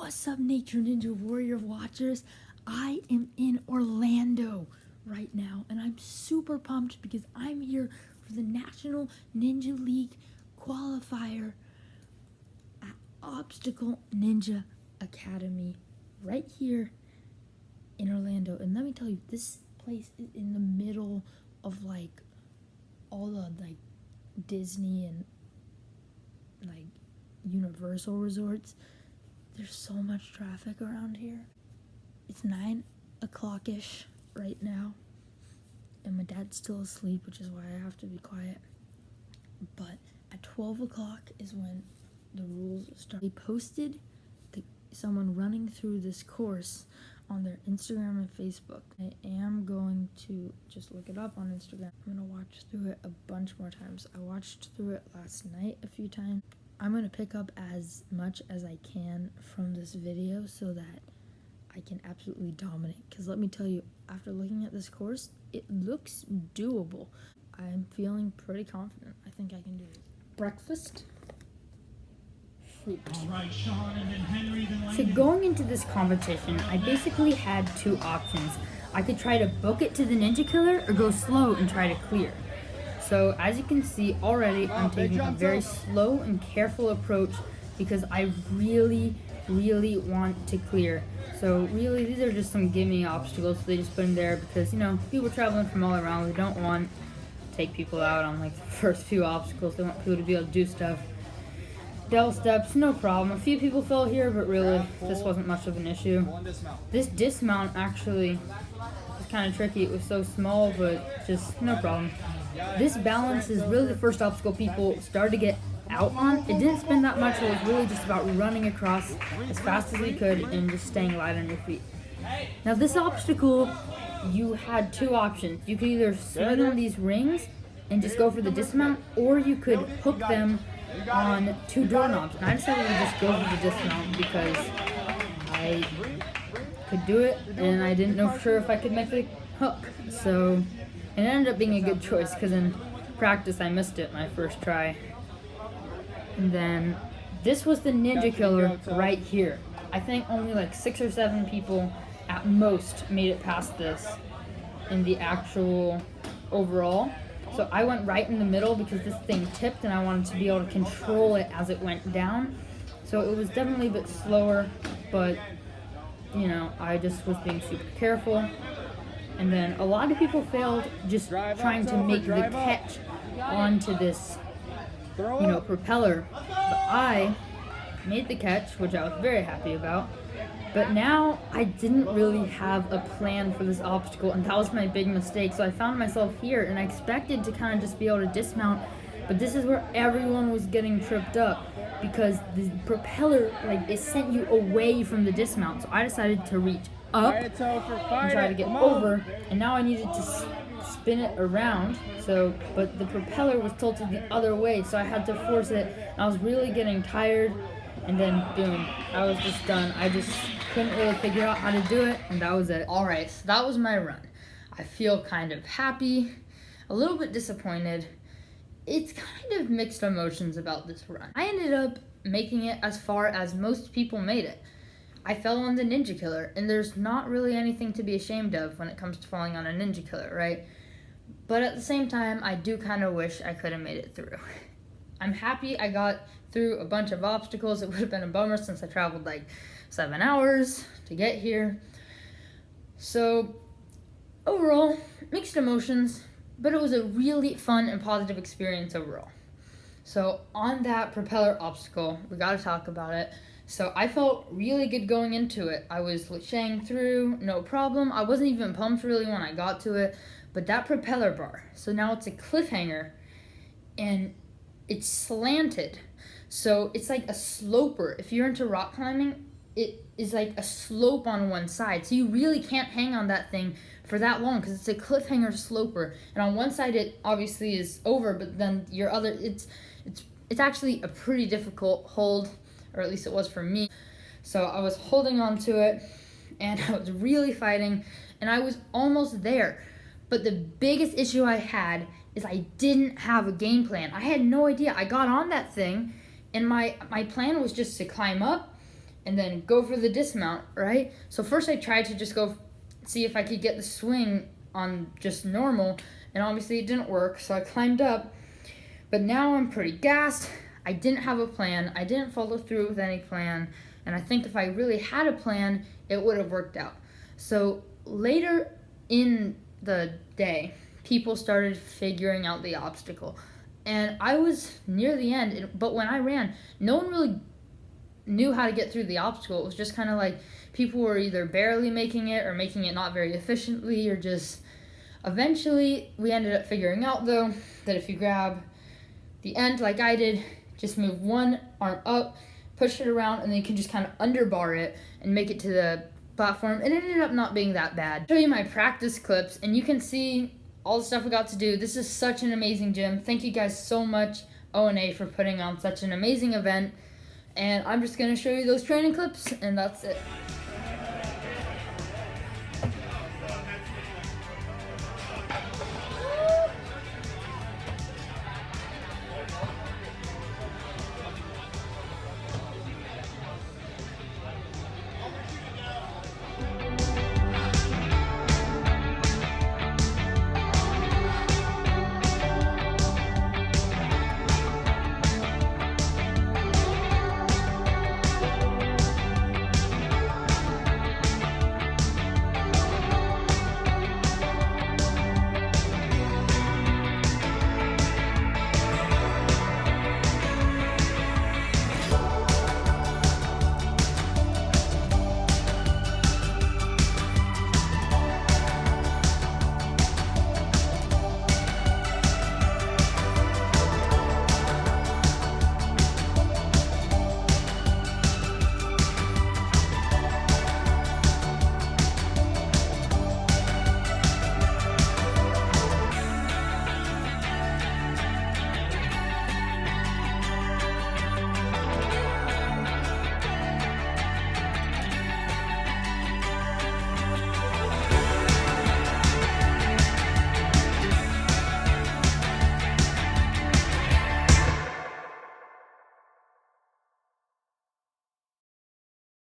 What's up, Nature Ninja Warrior watchers? I am in Orlando right now, and I'm super pumped because I'm here for the National Ninja League qualifier at Obstacle Ninja Academy right here in Orlando. And let me tell you, this place is in the middle of like all the like Disney and like Universal resorts. There's so much traffic around here. It's 9 o'clock-ish right now, and my dad's still asleep, which is why I have to be quiet. But at 12 o'clock is when the rules start. They posted someone running through this course on their Instagram and Facebook. I am going to just look it up on Instagram. I'm gonna watch through it a bunch more times. I watched through it last night a few times. I'm going to pick up as much as I can from this video so that I can absolutely dominate. Because let me tell you, after looking at this course, it looks doable. I'm feeling pretty confident. I think I can do it. Breakfast. Fruit. All right, Sean, and then Henry, then So going into this competition, I basically had two options. I could try to book it to the Ninja Killer or go slow and try to clear. So as you can see already, I'm taking a very slow and careful approach because I really want to clear. So really, these are just some gimme obstacles. So they just put them there because, you know, people traveling from all around, they don't want to take people out on like the first few obstacles. They want people to be able to do stuff. Double steps, no problem. A few people fell here, but really, this wasn't much of an issue. This dismount actually was kind of tricky. It was so small, but just no problem. This balance is really the first obstacle people started to get out on. It didn't spin that much. It was really just about running across as fast as we could and just staying light on your feet. Now this obstacle, you had two options. You could either swing on these rings and just go for the dismount, or you could hook them on two doorknobs. And I decided to just go for the dismount because I could do it and I didn't know for sure if I could make the hook. So it ended up being a good choice because in practice I missed it my first try. And then this was the Ninja Killer right here. I think only like 6 or 7 people at most made it past this in the actual overall. So I went right in the middle because this thing tipped and I wanted to be able to control it as it went down. So it was definitely a bit slower, but you know, I just was being super careful. And then a lot of people failed just trying to make the catch onto this, you know, propeller. But I made the catch, which I was very happy about. But now I didn't really have a plan for this obstacle, and that was my big mistake. So I found myself here, and I expected to kind of just be able to dismount, but this is where everyone was getting tripped up because the propeller, like, it sent you away from the dismount. So I decided to reach up and try to get over, and now I needed to spin it around. So, but the propeller was tilted the other way, so I had to force it. And I was really getting tired, and then boom, I was just done. I just couldn't really figure out how to do it, and that was it. All right, so that was my run. I feel kind of happy, a little bit disappointed. It's kind of mixed emotions about this run. I ended up making it as far as most people made it. I fell on the Ninja Killer, and there's not really anything to be ashamed of when it comes to falling on a Ninja Killer, right? But at the same time, I do kind of wish I could have made it through. I'm happy I got through a bunch of obstacles. It would have been a bummer since I traveled like 7 hours to get here. So overall, mixed emotions, but it was a really fun and positive experience overall. So on that propeller obstacle, we got to talk about it. So I felt really good going into it. I was shaying through, no problem. I wasn't even pumped really when I got to it, but that propeller bar, so now it's a cliffhanger and it's slanted. So it's like a sloper. If you're into rock climbing, it is like a slope on one side. So you really can't hang on that thing for that long because it's a cliffhanger sloper. And on one side it obviously is over, but then your other, it's actually a pretty difficult hold, or at least it was for me. So I was holding on to it and I was really fighting and I was almost there. But the biggest issue I had is I didn't have a game plan. I had no idea. I got on that thing and my plan was just to climb up and then go for the dismount, right? So first I tried to just go see if I could get the swing on just normal, and obviously it didn't work, so I climbed up. But now I'm pretty gassed. I didn't have a plan. I didn't follow through with any plan, and I think if I really had a plan, it would have worked out. So later in the day, people started figuring out the obstacle, and I was near the end, but when I ran, no one really knew how to get through the obstacle. It was just kind of like people were either barely making it or making it not very efficiently, or just eventually we ended up figuring out though that if you grab the end like I did, just move one arm up, push it around, and then you can just kind of underbar it and make it to the platform. And it ended up not being that bad. I'll show you my practice clips and you can see all the stuff we got to do. This is such an amazing gym. Thank you guys so much, ONA, for putting on such an amazing event. And I'm just going to show you those training clips, and that's it.